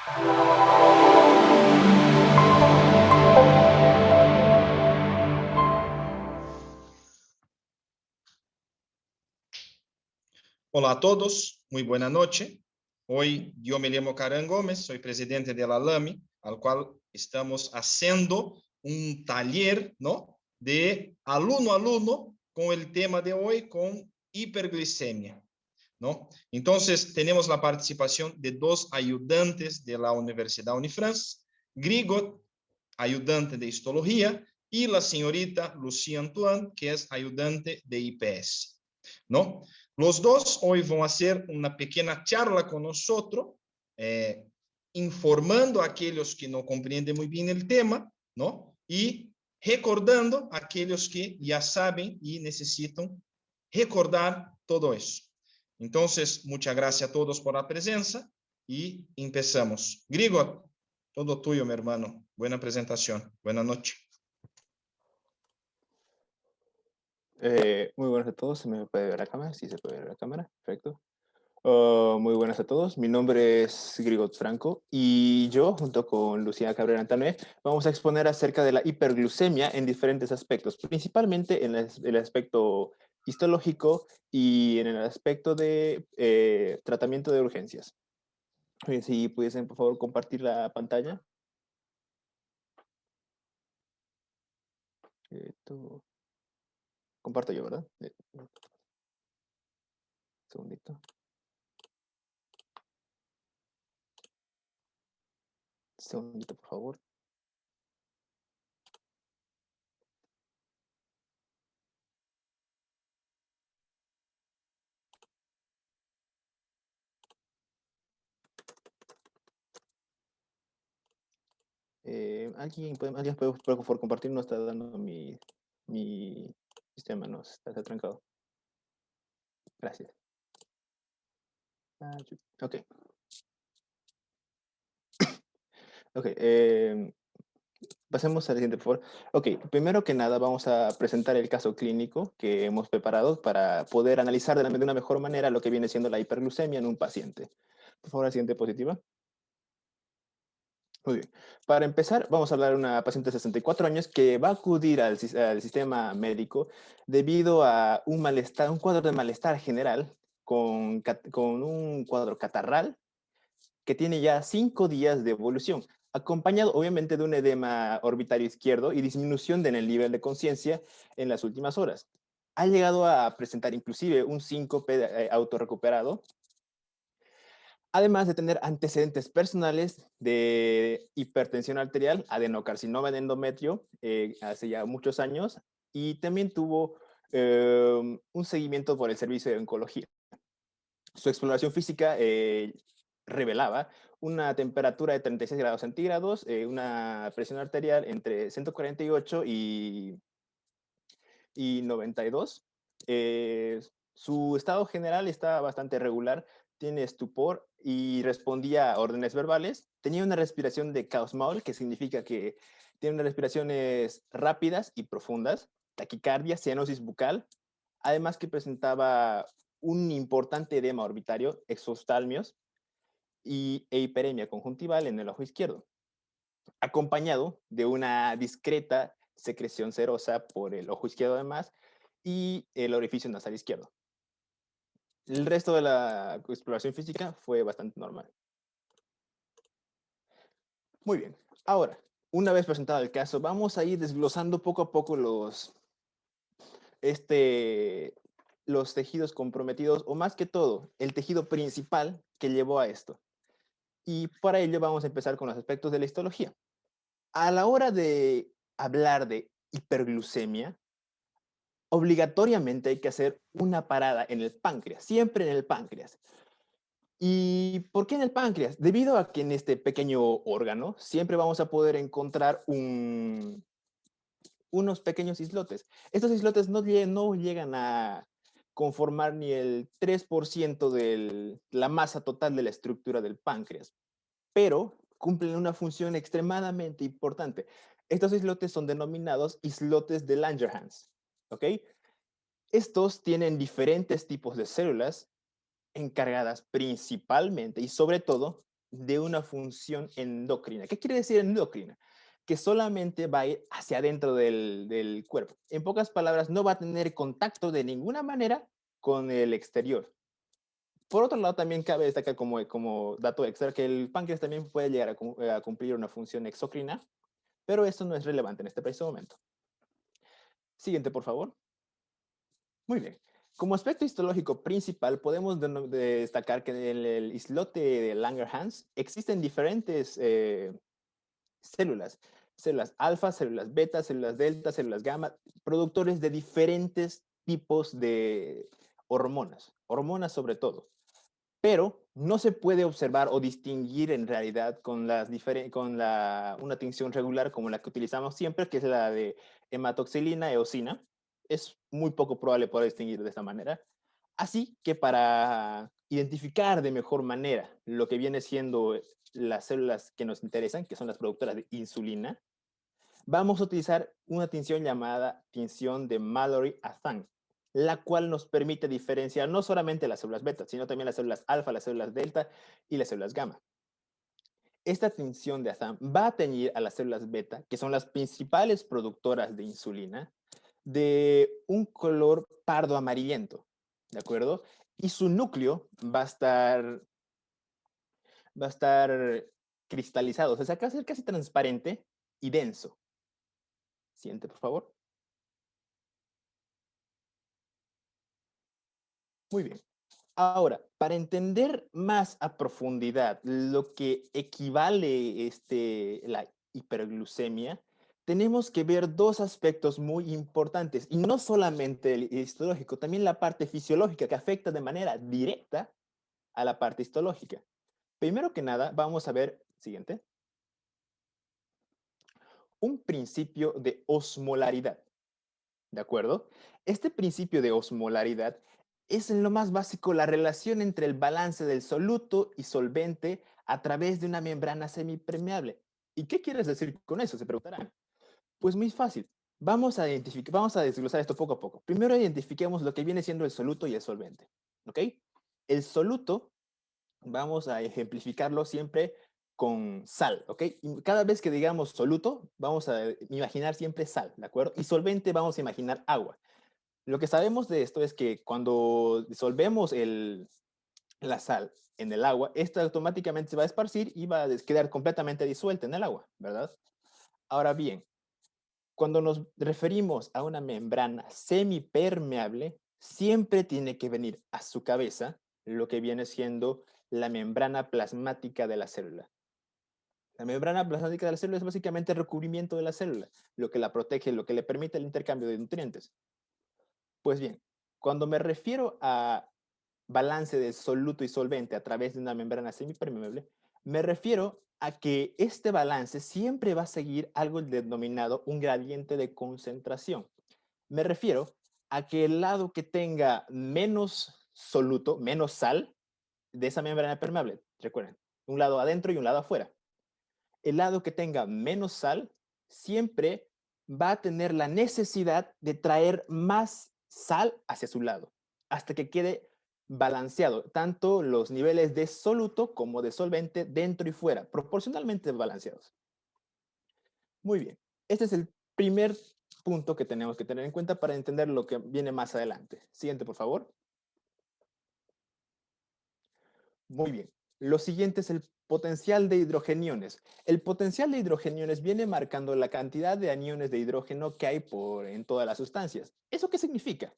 Hola a todos, muy buena noche. Hoy yo me llamo Karen Gómez, soy presidente de la LAMI, al cual estamos haciendo un taller, ¿no?, de alumno a alumno con el tema de hoy, con hiperglicemia, ¿no? Entonces, tenemos la participación de dos ayudantes de la Universidad Unifrance, Grigor, ayudante de histología, y la señorita Lucía Antoine, que es ayudante de IPS, ¿no? Los dos hoy van a hacer una pequeña charla con nosotros, informando a aquellos que no comprenden muy bien el tema, ¿no? Y recordando a aquellos que ya saben y necesitan recordar todo eso. Entonces, muchas gracias a todos por la presencia y empezamos. Grigor, todo tuyo, mi hermano. Buena presentación. Buenas noches. Muy buenas a todos. ¿Se me puede ver la cámara? Sí, se puede ver la cámara. Perfecto. Muy buenas a todos. Mi nombre es Grigor Franco y yo, junto con Lucía Cabrera Antané, vamos a exponer acerca de la hiperglucemia en diferentes aspectos, principalmente en el aspecto histológico y en el aspecto de tratamiento de urgencias. Si pudiesen, por favor, compartir la pantalla. Comparto yo, ¿verdad? Segundito. Segundito, por favor. ¿Alguien puede, por favor, compartir? No está dando mi sistema, no, está trancado. Gracias. Ok. Ok. Pasemos al siguiente, por favor. Ok, primero que nada vamos a presentar el caso clínico que hemos preparado para poder analizar de una mejor manera lo que viene siendo la hiperglucemia en un paciente. Por favor, la siguiente diapositiva. Muy bien. Para empezar, vamos a hablar de una paciente de 64 años que va a acudir al sistema médico debido a un malestar, un cuadro de malestar general con un cuadro catarral que tiene ya 5 días de evolución, acompañado obviamente de un edema orbitario izquierdo y disminución en el nivel de conciencia en las últimas horas. Ha llegado a presentar inclusive un síncope autorrecuperado, además de tener antecedentes personales de hipertensión arterial, adenocarcinoma de endometrio hace ya muchos años, y también tuvo un seguimiento por el servicio de oncología. Su exploración física revelaba una temperatura de 36 grados centígrados, una presión arterial entre 148 y 92. Su estado general está bastante regular, tiene estupor y respondía a órdenes verbales. Tenía una respiración de Kussmaul, que significa que tiene unas respiraciones rápidas y profundas, taquicardia, cianosis bucal, además que presentaba un importante edema orbitario, exoftalmios e hiperemia conjuntival en el ojo izquierdo, acompañado de una discreta secreción serosa por el ojo izquierdo además y el orificio nasal izquierdo. El resto de la exploración física fue bastante normal. Muy bien. Ahora, una vez presentado el caso, vamos a ir desglosando poco a poco los tejidos comprometidos, o más que todo, el tejido principal que llevó a esto. Y para ello vamos a empezar con los aspectos de la histología. A la hora de hablar de hiperglucemia, obligatoriamente hay que hacer una parada en el páncreas, siempre en el páncreas. ¿Y por qué en el páncreas? Debido a que en este pequeño órgano siempre vamos a poder encontrar unos pequeños islotes. Estos islotes no llegan a conformar ni el 3% de la masa total de la estructura del páncreas, pero cumplen una función extremadamente importante. Estos islotes son denominados islotes de Langerhans, ¿ok? Estos tienen diferentes tipos de células encargadas principalmente y sobre todo de una función endocrina. ¿Qué quiere decir endocrina? Que solamente va a ir hacia adentro del cuerpo. En pocas palabras, no va a tener contacto de ninguna manera con el exterior. Por otro lado, también cabe destacar como dato extra que el páncreas también puede llegar a cumplir una función exocrina, pero eso no es relevante en este preciso momento. Siguiente, por favor. Muy bien. Como aspecto histológico principal, podemos destacar que en el islote de Langerhans existen diferentes células. Células alfa, células beta, células delta, células gamma, productores de diferentes tipos de hormonas sobre todo. Pero no se puede observar o distinguir en realidad con una tinción regular como la que utilizamos siempre, que es la de hematoxilina, eosina. Es muy poco probable poder distinguir de esta manera. Así que para identificar de mejor manera lo que viene siendo las células que nos interesan, que son las productoras de insulina, vamos a utilizar una tinción llamada tinción de Mallory-Athan, la cual nos permite diferenciar no solamente las células beta, sino también las células alfa, las células delta y las células gamma. Esta tinción de Athan va a teñir a las células beta, que son las principales productoras de insulina, de un color pardo amarillento, ¿de acuerdo? Y su núcleo va a estar cristalizado, o sea, va a ser casi transparente y denso. Siguiente, por favor. Muy bien. Ahora, para entender más a profundidad lo que equivale la hiperglucemia, tenemos que ver dos aspectos muy importantes, y no solamente el histológico, también la parte fisiológica que afecta de manera directa a la parte histológica. Primero que nada, vamos a ver, siguiente, un principio de osmolaridad. ¿De acuerdo? Este principio de osmolaridad es en lo más básico la relación entre el balance del soluto y solvente a través de una membrana semipermeable. ¿Y qué quieres decir con eso? Se preguntarán. Pues muy fácil. Vamos a desglosar esto poco a poco. Primero identifiquemos lo que viene siendo el soluto y el solvente. ¿Ok? El soluto, vamos a ejemplificarlo siempre con sal, ¿ok? Y cada vez que digamos soluto, vamos a imaginar siempre sal, ¿de acuerdo? Y solvente vamos a imaginar agua. Lo que sabemos de esto es que cuando disolvemos la sal en el agua, esta automáticamente se va a esparcir y va a quedar completamente disuelta en el agua, ¿verdad? Ahora bien, cuando nos referimos a una membrana semipermeable, siempre tiene que venir a su cabeza lo que viene siendo la membrana plasmática de la célula. La membrana plasmática de la célula es básicamente el recubrimiento de la célula, lo que la protege, lo que le permite el intercambio de nutrientes. Pues bien, cuando me refiero a balance de soluto y solvente a través de una membrana semipermeable, me refiero a que este balance siempre va a seguir algo denominado un gradiente de concentración. Me refiero a que el lado que tenga menos soluto, menos sal de esa membrana permeable, recuerden, un lado adentro y un lado afuera. El lado que tenga menos sal siempre va a tener la necesidad de traer más sal hacia su lado, hasta que quede balanceado, tanto los niveles de soluto como de solvente dentro y fuera, proporcionalmente balanceados. Muy bien, este es el primer punto que tenemos que tener en cuenta para entender lo que viene más adelante. Siguiente, por favor. Muy bien. Lo siguiente es el potencial de hidrogeniones. El potencial de hidrogeniones viene marcando la cantidad de aniones de hidrógeno que hay en todas las sustancias. ¿Eso qué significa?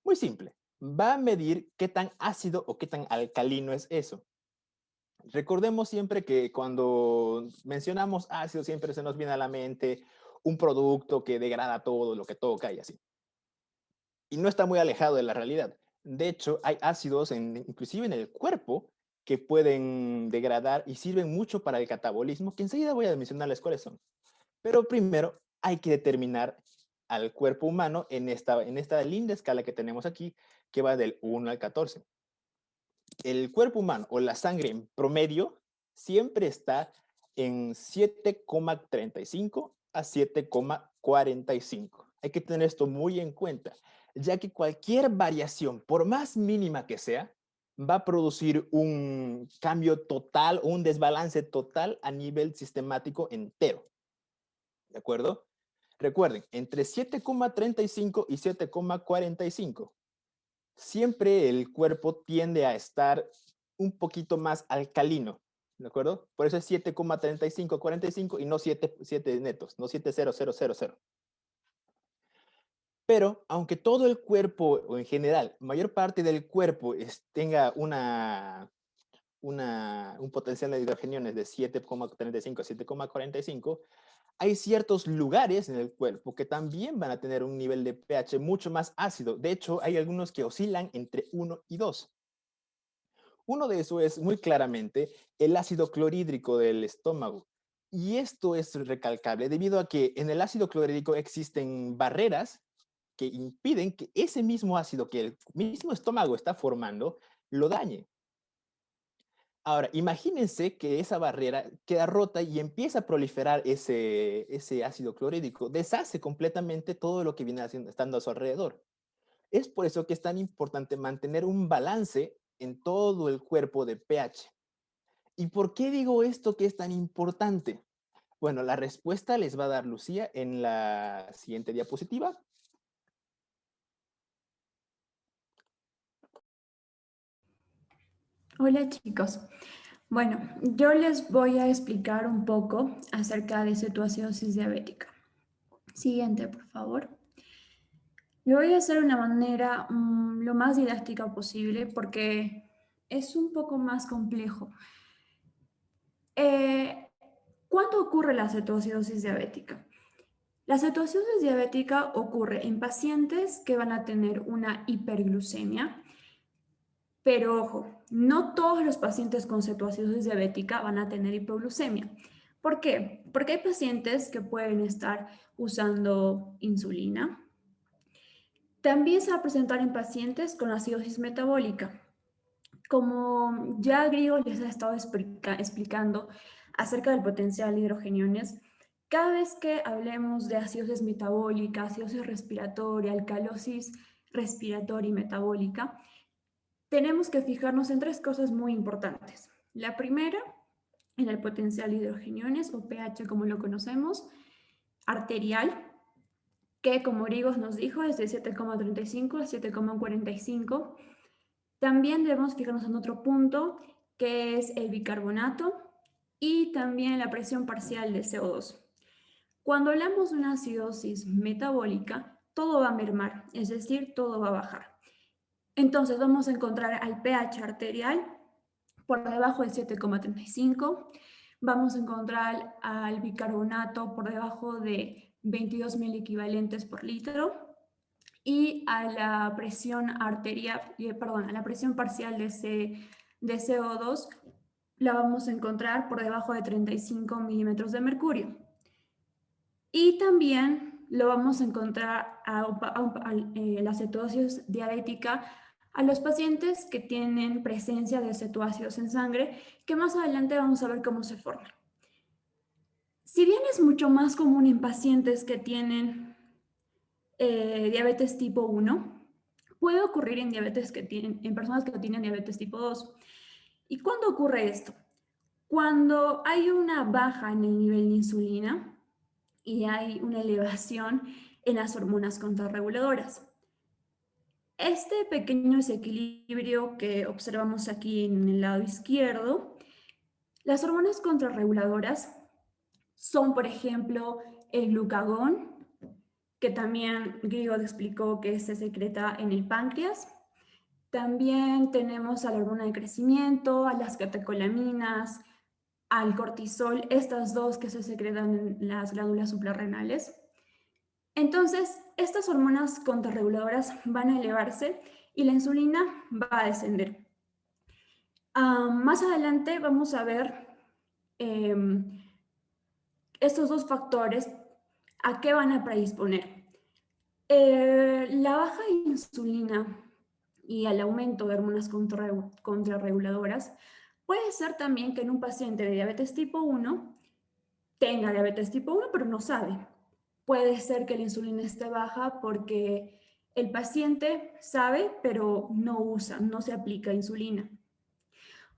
Muy simple. Va a medir qué tan ácido o qué tan alcalino es eso. Recordemos siempre que cuando mencionamos ácido siempre se nos viene a la mente un producto que degrada todo lo que toca y así. Y no está muy alejado de la realidad. De hecho, hay ácidos, inclusive en el cuerpo, que pueden degradar y sirven mucho para el catabolismo, que enseguida voy a mencionarles cuáles son. Pero primero hay que determinar al cuerpo humano en esta linda escala que tenemos aquí, que va del 1 al 14. El cuerpo humano o la sangre en promedio siempre está en 7,35 a 7,45. Hay que tener esto muy en cuenta, ya que cualquier variación, por más mínima que sea, va a producir un cambio total, un desbalance total a nivel sistemático entero. ¿De acuerdo? Recuerden, entre 7,35 y 7,45, siempre el cuerpo tiende a estar un poquito más alcalino. ¿De acuerdo? Por eso es 7,3545 y no 7 netos, no 70000. Pero aunque todo el cuerpo, o en general, mayor parte del cuerpo tenga un potencial de hidrogeniones de 7,35 a 7,45, hay ciertos lugares en el cuerpo que también van a tener un nivel de pH mucho más ácido. De hecho, hay algunos que oscilan entre 1 y 2. Uno de esos es muy claramente el ácido clorhídrico del estómago. Y esto es recalcable debido a que en el ácido clorhídrico existen barreras que impiden que ese mismo ácido que el mismo estómago está formando lo dañe. Ahora, imagínense que esa barrera queda rota y empieza a proliferar ese ácido clorhídrico. Deshace completamente todo lo que viene estando a su alrededor. Es por eso que es tan importante mantener un balance en todo el cuerpo de pH. ¿Y por qué digo esto que es tan importante? Bueno, la respuesta les va a dar Lucía en la siguiente diapositiva. Hola chicos. Bueno, yo les voy a explicar un poco acerca de cetoacidosis diabética. Siguiente, por favor. Lo voy a hacer de una manera lo más didáctica posible porque es un poco más complejo. ¿Cuándo ocurre la cetoacidosis diabética? La cetoacidosis diabética ocurre en pacientes que van a tener una hiperglucemia. Pero ojo, no todos los pacientes con cetoacidosis diabética van a tener hipoglucemia. ¿Por qué? Porque hay pacientes que pueden estar usando insulina. También se va a presentar en pacientes con acidosis metabólica. Como ya Griego les ha estado explicando acerca del potencial de hidrogeniones, cada vez que hablemos de acidosis metabólica, acidosis respiratoria, alcalosis respiratoria y metabólica, tenemos que fijarnos en tres cosas muy importantes. La primera, en el potencial de hidrogeniones o pH como lo conocemos, arterial, que como Grigos nos dijo es de 7,35 a 7,45. También debemos fijarnos en otro punto que es el bicarbonato y también la presión parcial de CO2. Cuando hablamos de una acidosis metabólica, todo va a mermar, es decir, todo va a bajar. Entonces vamos a encontrar al pH arterial por debajo de 7,35. Vamos a encontrar al bicarbonato por debajo de 22 miliequivalentes por litro y a la presión arterial, perdón, a la presión parcial de CO2 la vamos a encontrar por debajo de 35 milímetros de mercurio. Y también lo vamos a encontrar a la cetosis diabética a los pacientes que tienen presencia de cetoácidos en sangre, que más adelante vamos a ver cómo se forman. Si bien es mucho más común en pacientes que tienen diabetes tipo 1, puede ocurrir en personas que tienen diabetes tipo 2. ¿Y cuándo ocurre esto? Cuando hay una baja en el nivel de insulina y hay una elevación en las hormonas contrarreguladoras. Este pequeño desequilibrio que observamos aquí en el lado izquierdo, las hormonas contrarreguladoras son, por ejemplo, el glucagón, que también Griego explicó que se secreta en el páncreas. También tenemos a la hormona de crecimiento, a las catecolaminas, al cortisol, estas dos que se secretan en las glándulas suprarrenales. Entonces, estas hormonas contrarreguladoras van a elevarse y la insulina va a descender. Más adelante vamos a ver estos dos factores a qué van a predisponer. La baja insulina y el aumento de hormonas contrarreguladoras puede ser también que en un paciente de diabetes tipo 1 tenga diabetes tipo 1 pero no sabe. Puede ser que la insulina esté baja porque el paciente sabe, pero no usa, no se aplica insulina.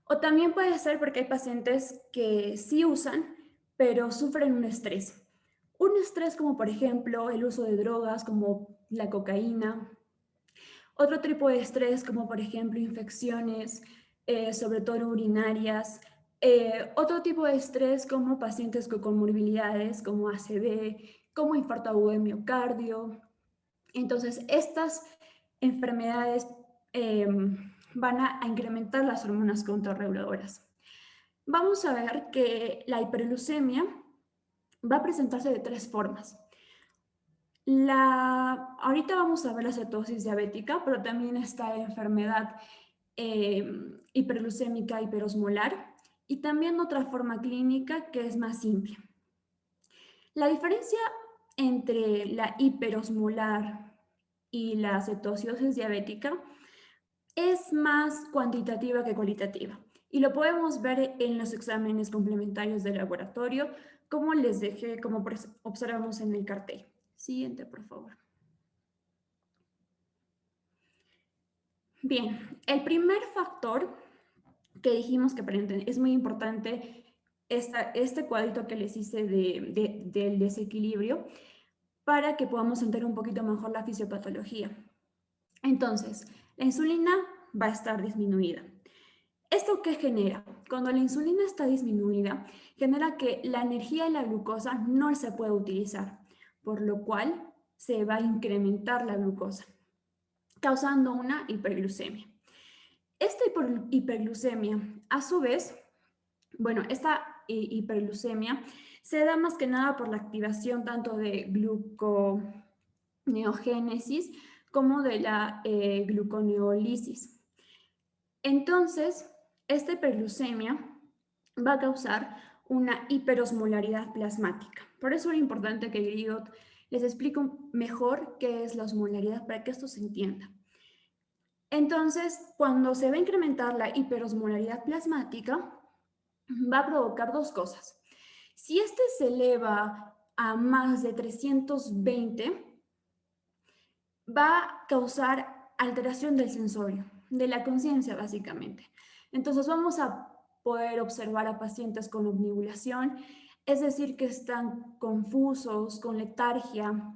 O también puede ser porque hay pacientes que sí usan, pero sufren un estrés. Un estrés como por ejemplo el uso de drogas como la cocaína. Otro tipo de estrés como por ejemplo infecciones, sobre todo urinarias. Otro tipo de estrés como pacientes con comorbilidades como ACV, como infarto agudo de miocardio. Entonces, estas enfermedades van a incrementar las hormonas contrarreguladoras. Vamos a ver que la hiperglucemia va a presentarse de 3 formas. Ahorita vamos a ver la cetosis diabética, pero también está la enfermedad hiperglucémica hiperosmolar y también otra forma clínica que es más simple. La diferencia entre la hiperosmolar y la cetosis diabética es más cuantitativa que cualitativa. Y lo podemos ver en los exámenes complementarios de laboratorio, como les dejé, como observamos en el cartel. Siguiente, por favor. Bien, el primer factor que dijimos que es muy importante, este cuadrito que les hice del desequilibrio, para que podamos entender un poquito mejor la fisiopatología. Entonces, la insulina va a estar disminuida. ¿Esto qué genera? Cuando la insulina está disminuida, genera que la energía de la glucosa no se puede utilizar, por lo cual se va a incrementar la glucosa, causando una hiperglucemia. Esta hiperglucemia, a su vez, bueno, esta hiperglucemia se da más que nada por la activación tanto de gluconeogénesis como de la gluconeólisis. Entonces, esta hiperglucemia va a causar una hiperosmolaridad plasmática. Por eso es importante que Grigot les explique mejor qué es la osmolaridad para que esto se entienda. Entonces, cuando se va a incrementar la hiperosmolaridad plasmática, va a provocar dos cosas. Si este se eleva a más de 320, va a causar alteración del sensorio, de la conciencia básicamente. Entonces vamos a poder observar a pacientes con omnibulación, es decir, que están confusos, con letargia,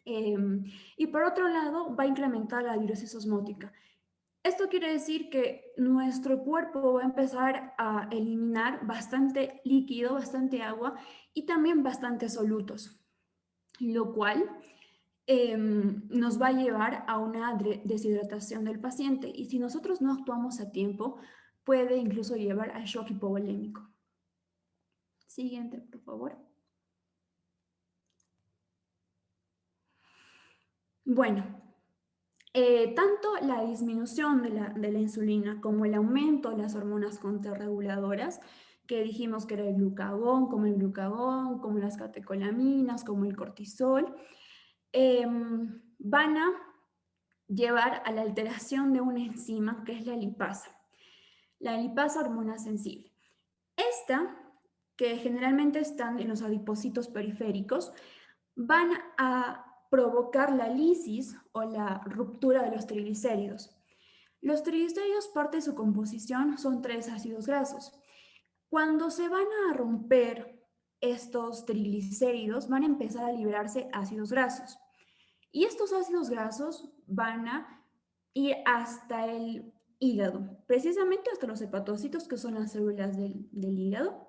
y por otro lado va a incrementar la diuresis osmótica. Esto quiere decir que nuestro cuerpo va a empezar a eliminar bastante líquido, bastante agua y también bastantes solutos, lo cual nos va a llevar a una deshidratación del paciente y si nosotros no actuamos a tiempo, puede incluso llevar al shock hipovolémico. Siguiente, por favor. Bueno, tanto la disminución de la insulina como el aumento de las hormonas contrarreguladoras, que dijimos que era el glucagón, como las catecolaminas, como el cortisol, van a llevar a la alteración de una enzima que es la lipasa hormona sensible. Esta, que generalmente están en los adipocitos periféricos, van a provocar la lisis o la ruptura de los triglicéridos. Los triglicéridos, parte de su composición, son 3 ácidos grasos. Cuando se van a romper estos triglicéridos, van a empezar a liberarse ácidos grasos. Y estos ácidos grasos van a ir hasta el hígado, precisamente hasta los hepatocitos, que son las células del hígado.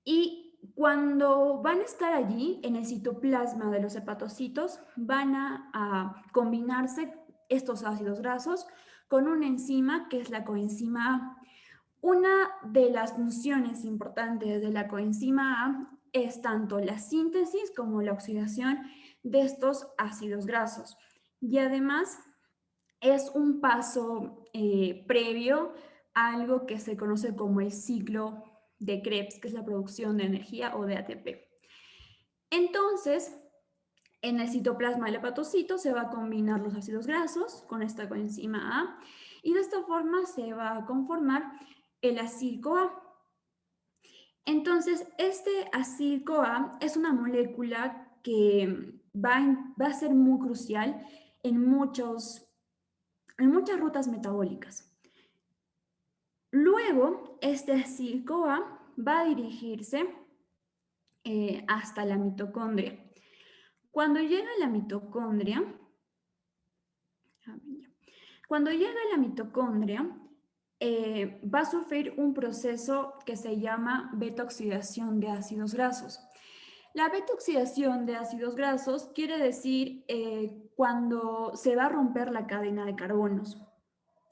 Y cuando van a estar allí, en el citoplasma de los hepatocitos, van a combinarse estos ácidos grasos con una enzima que es la coenzima A. Una de las funciones importantes de la coenzima A es tanto la síntesis como la oxidación de estos ácidos grasos. Y además es un paso previo a algo que se conoce como el ciclo de Krebs, que es la producción de energía o de ATP. Entonces, en el citoplasma del hepatocito se va a combinar los ácidos grasos con esta coenzima A y de esta forma se va a conformar el acil-CoA. Entonces, este acil-CoA es una molécula que va a ser muy crucial en muchas rutas metabólicas. Luego, este acetil-CoA va a dirigirse hasta la mitocondria. Cuando llega a la mitocondria, va a sufrir un proceso que se llama beta-oxidación de ácidos grasos. La beta-oxidación de ácidos grasos quiere decir cuando se va a romper la cadena de carbonos.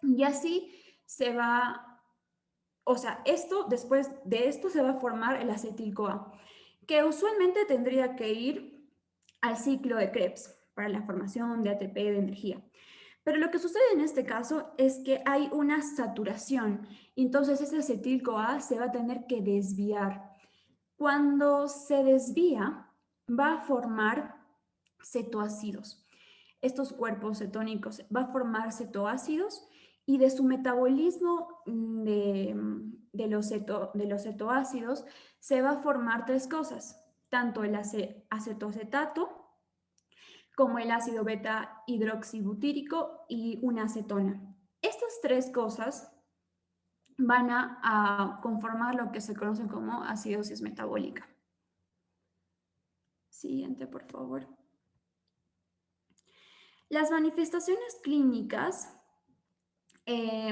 Y así se va, o sea, después de esto se va a formar el acetil-CoA, que usualmente tendría que ir al ciclo de Krebs para la formación de ATP de energía. Pero lo que sucede en este caso es que hay una saturación, entonces ese acetil-CoA se va a tener que desviar. Cuando se desvía, va a formar cetoácidos. Estos cuerpos cetónicos va a formar cetoácidos y de su metabolismo de los cetoácidos se va a formar tres cosas, tanto el acetoacetato como el ácido beta hidroxibutírico y una acetona. Estas tres cosas van a conformar lo que se conoce como acidosis metabólica. Siguiente, por favor. Las manifestaciones clínicas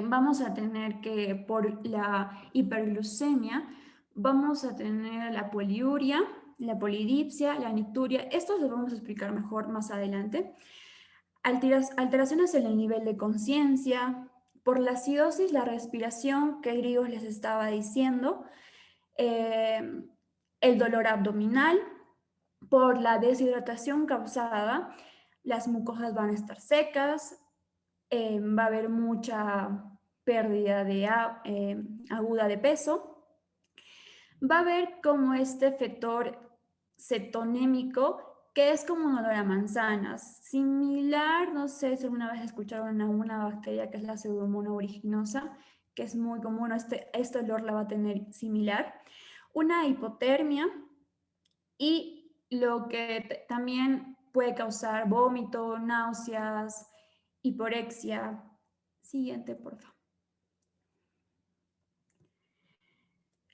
vamos a tener que por la hiperglucemia vamos a tener la poliuria, la polidipsia, la nicturia. Estos los vamos a explicar mejor más adelante. Alteraciones en el nivel de conciencia, por la acidosis, la respiración que Grigos les estaba diciendo, el dolor abdominal, por la deshidratación causada, las mucosas van a estar secas, va a haber mucha pérdida aguda de peso, va a haber como este efector cetonémico que es como un olor a manzanas, similar, no sé si alguna vez escucharon a una bacteria que es la Pseudomonas aeruginosa, que es muy común, este olor la va a tener similar, una hipotermia y lo que también puede causar vómito, náuseas, hiporexia. Siguiente, por favor.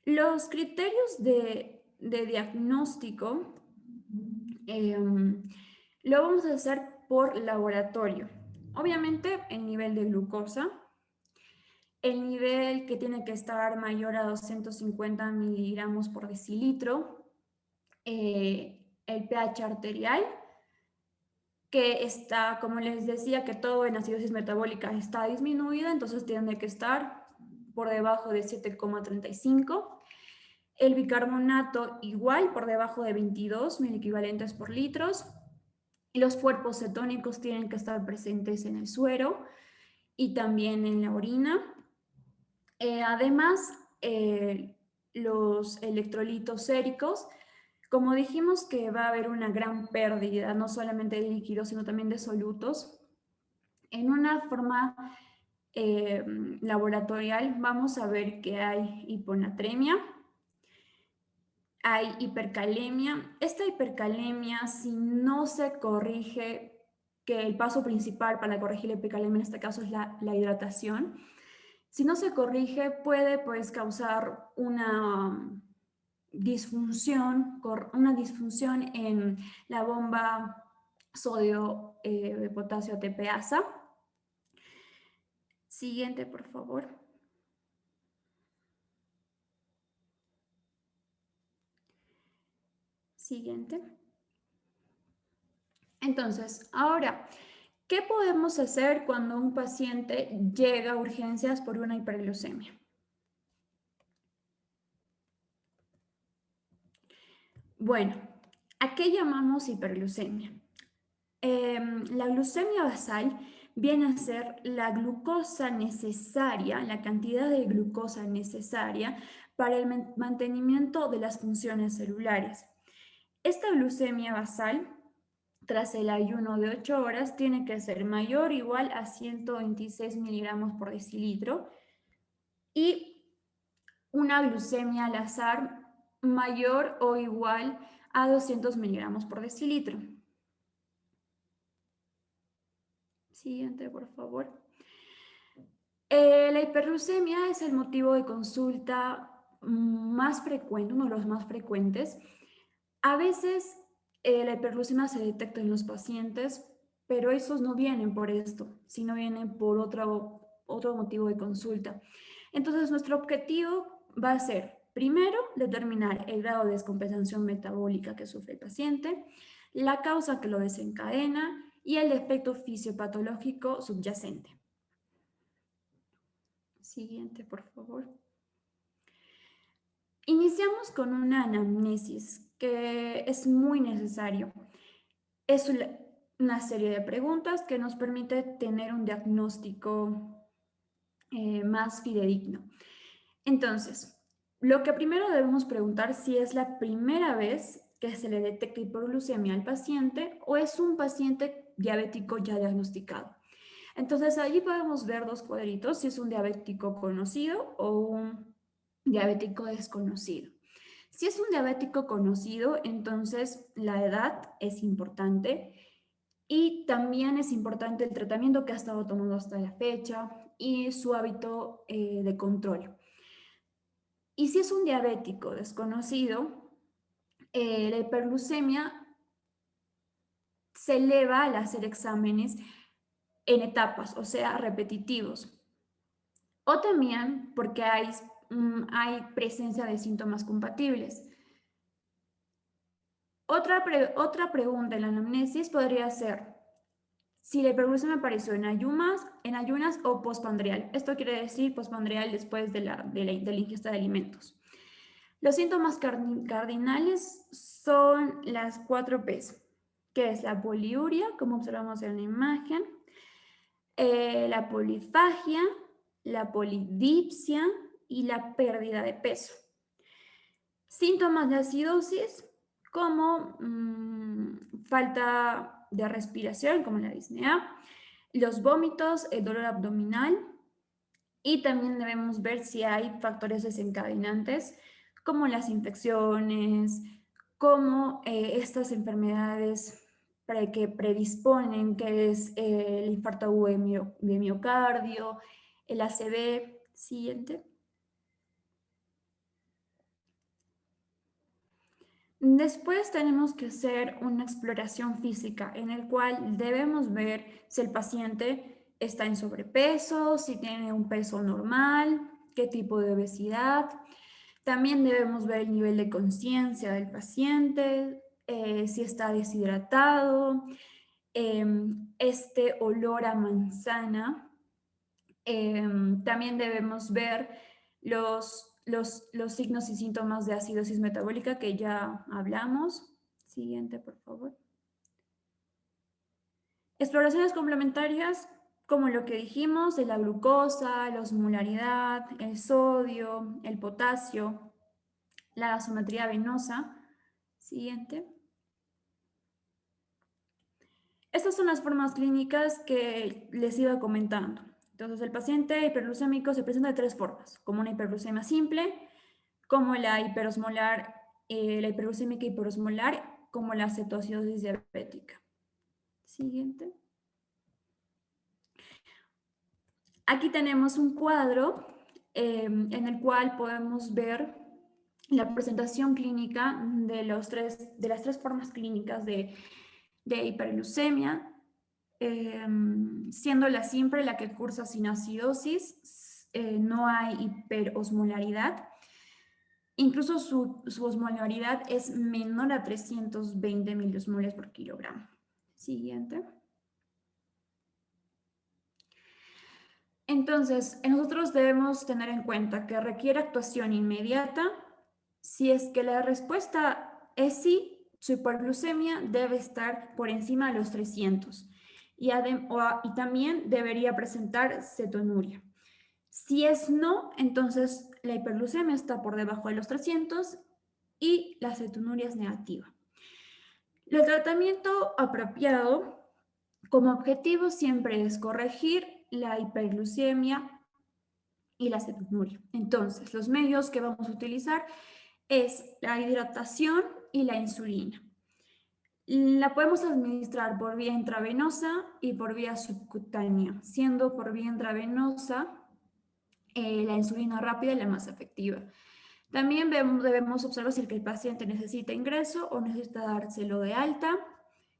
Los criterios de diagnóstico lo vamos a hacer por laboratorio. Obviamente, el nivel de glucosa, el nivel que tiene que estar mayor a 250 miligramos por decilitro, el pH arterial, que está, como les decía, que todo en acidosis metabólica está disminuido, entonces tiene que estar por debajo de 7,35. El bicarbonato igual, por debajo de 22 miliequivalentes por litros. Los cuerpos cetónicos tienen que estar presentes en el suero y también en la orina. Además, los electrolitos séricos, como dijimos que va a haber una gran pérdida, no solamente de líquidos, sino también de solutos, en una forma laboratorial vamos a ver que hay hiponatremia, hay hipercalemia. Esta hipercalemia, si no se corrige, que el paso principal para corregir la hipercalemia en este caso es la hidratación, si no se corrige puede pues causar una disfunción en la bomba sodio potasio ATPasa. Siguiente, por favor. Siguiente. Entonces, ahora, ¿qué podemos hacer cuando un paciente llega a urgencias por una hiperglucemia? Bueno, ¿a qué llamamos hiperglucemia? La glucemia basal viene a ser la glucosa necesaria, la cantidad de glucosa necesaria para el mantenimiento de las funciones celulares. Esta glucemia basal, tras el ayuno de 8 horas, tiene que ser mayor o igual a 126 miligramos por decilitro y una glucemia al azar mayor o igual a 200 miligramos por decilitro. Siguiente, por favor. La hiperglucemia es el motivo de consulta más frecuente, uno de los más frecuentes. A veces la hiperglucemia se detecta en los pacientes, pero esos no vienen por esto, sino vienen por otro motivo de consulta. Entonces, nuestro objetivo va a ser, primero, determinar el grado de descompensación metabólica que sufre el paciente, la causa que lo desencadena y el defecto fisiopatológico subyacente. Siguiente, por favor. Iniciamos con una anamnesis que es muy necesario. Es una serie de preguntas que nos permite tener un diagnóstico más fidedigno. Entonces, lo que primero debemos preguntar si es la primera vez que se le detecta hiperglucemia al paciente o es un paciente diabético ya diagnosticado. Entonces, allí podemos ver dos cuadritos, si es un diabético conocido o un diabético desconocido. Si es un diabético conocido, entonces la edad es importante y también es importante el tratamiento que ha estado tomando hasta la fecha y su hábito de control. Y si es un diabético desconocido, la hiperglucemia se eleva al hacer exámenes en etapas, o sea, repetitivos. O también porque hay presencia de síntomas compatibles. Otra pregunta en la anamnesis podría ser si la hiperglucemia apareció en ayunas o postprandial. Esto quiere decir postprandial después de la ingesta de alimentos. Los síntomas cardinales son las 4 P's, que es la poliuria, como observamos en la imagen, la polifagia, la polidipsia y la pérdida de peso. Síntomas de acidosis como falta de respiración, como la disnea, los vómitos, el dolor abdominal, y también debemos ver si hay factores desencadenantes como las infecciones, como estas enfermedades que predisponen, que es el infarto agudo de miocardio, el ACV. Siguiente. Después tenemos que hacer una exploración física en el cual debemos ver si el paciente está en sobrepeso, si tiene un peso normal, qué tipo de obesidad. También debemos ver el nivel de conciencia del paciente, si está deshidratado, este olor a manzana. También debemos ver los signos y síntomas de acidosis metabólica que ya hablamos. Siguiente, por favor. Exploraciones complementarias, como lo que dijimos, de la glucosa, la osmolaridad, el sodio, el potasio, la gasometría venosa. Siguiente. Estas son las formas clínicas que les iba comentando. Entonces, el paciente hiperglucémico se presenta de 3 formas, como una hiperglucemia simple, como la hiperosmolar, la hiperglucémica hiperosmolar, como la cetoacidosis diabética. Siguiente. Aquí tenemos un cuadro en el cual podemos ver la presentación clínica de las 3 formas clínicas de hiperglucemia, siendo la simple la que cursa sin acidosis, no hay hiperosmolaridad. Incluso su osmolaridad es menor a 320 miliosmoles por kilogramo. Siguiente. Entonces, nosotros debemos tener en cuenta que requiere actuación inmediata. Si es que la respuesta es sí, su hiperglucemia debe estar por encima de los 300 y también debería presentar cetonuria. Si es no, entonces la hiperglucemia está por debajo de los 300 y la cetonuria es negativa. El tratamiento apropiado como objetivo siempre es corregir la hiperglucemia y la cetonuria. Entonces, los medios que vamos a utilizar es la hidratación y la insulina. La podemos administrar por vía intravenosa y por vía subcutánea, siendo por vía intravenosa la insulina rápida la más efectiva. También debemos observar si el paciente necesita ingreso o necesita dárselo de alta.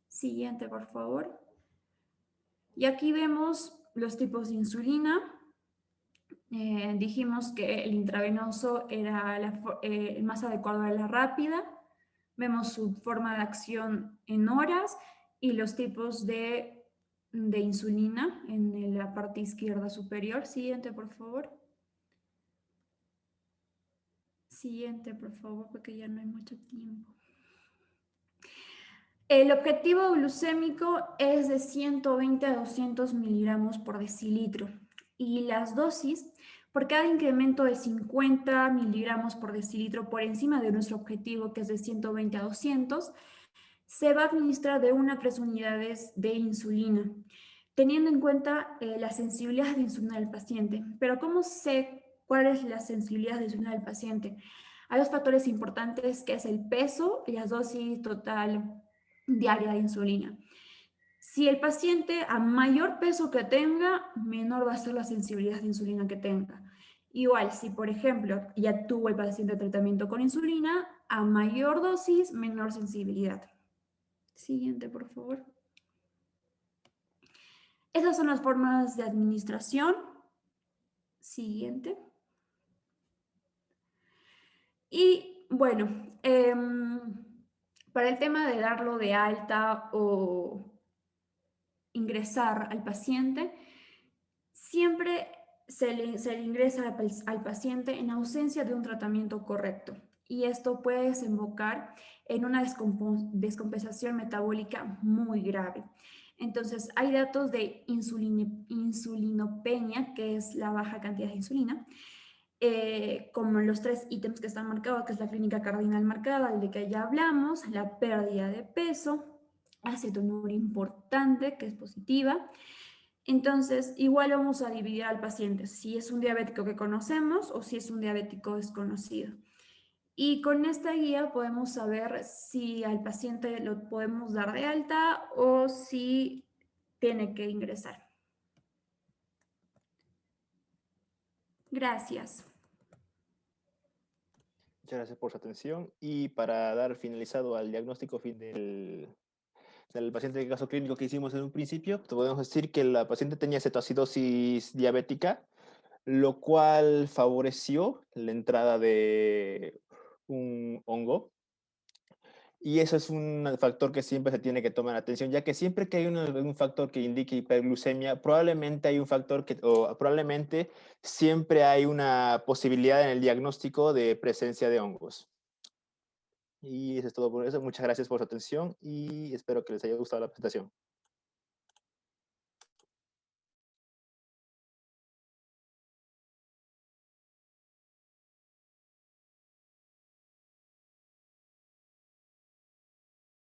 Siguiente, por favor. Y aquí vemos los tipos de insulina. Dijimos que el intravenoso era el más adecuado a la rápida. Vemos su forma de acción en horas y los tipos de insulina en la parte izquierda superior. Siguiente, por favor. Siguiente, por favor, porque ya no hay mucho tiempo. El objetivo glucémico es de 120 a 200 miligramos por decilitro y las dosis, por cada incremento de 50 miligramos por decilitro por encima de nuestro objetivo, que es de 120 a 200, se va a administrar de 1 a 3 unidades de insulina, teniendo en cuenta la sensibilidad de insulina del paciente. Pero ¿cómo sé cuál es la sensibilidad de insulina del paciente? Hay dos factores importantes, que es el peso y la dosis total diaria de insulina. Si el paciente a mayor peso que tenga, menor va a ser la sensibilidad de insulina que tenga. Igual, si por ejemplo ya tuvo el paciente tratamiento con insulina, a mayor dosis, menor sensibilidad. Siguiente, por favor. Esas son las formas de administración. Siguiente. Y bueno, para el tema de darlo de alta o ingresar al paciente, siempre se le ingresa al paciente en ausencia de un tratamiento correcto. Y esto puede desembocar en una descompensación metabólica muy grave. Entonces, hay datos de insulinopenia, que es la baja cantidad de insulina, como los 3 ítems que están marcados, que es la clínica cardinal marcada, el de que ya hablamos, la pérdida de peso, acetonúria importante, que es positiva. Entonces, igual vamos a dividir al paciente, si es un diabético que conocemos o si es un diabético desconocido. Y con esta guía podemos saber si al paciente lo podemos dar de alta o si tiene que ingresar. Gracias. Muchas gracias por su atención. Y para dar finalizado al diagnóstico del paciente de caso clínico que hicimos en un principio, podemos decir que la paciente tenía cetoacidosis diabética, lo cual favoreció la entrada de un hongo. Y eso es un factor que siempre se tiene que tomar atención, ya que siempre que hay un factor que indique hiperglucemia, probablemente hay un factor o probablemente siempre hay una posibilidad en el diagnóstico de presencia de hongos. Y eso es todo por eso. Muchas gracias por su atención y espero que les haya gustado la presentación.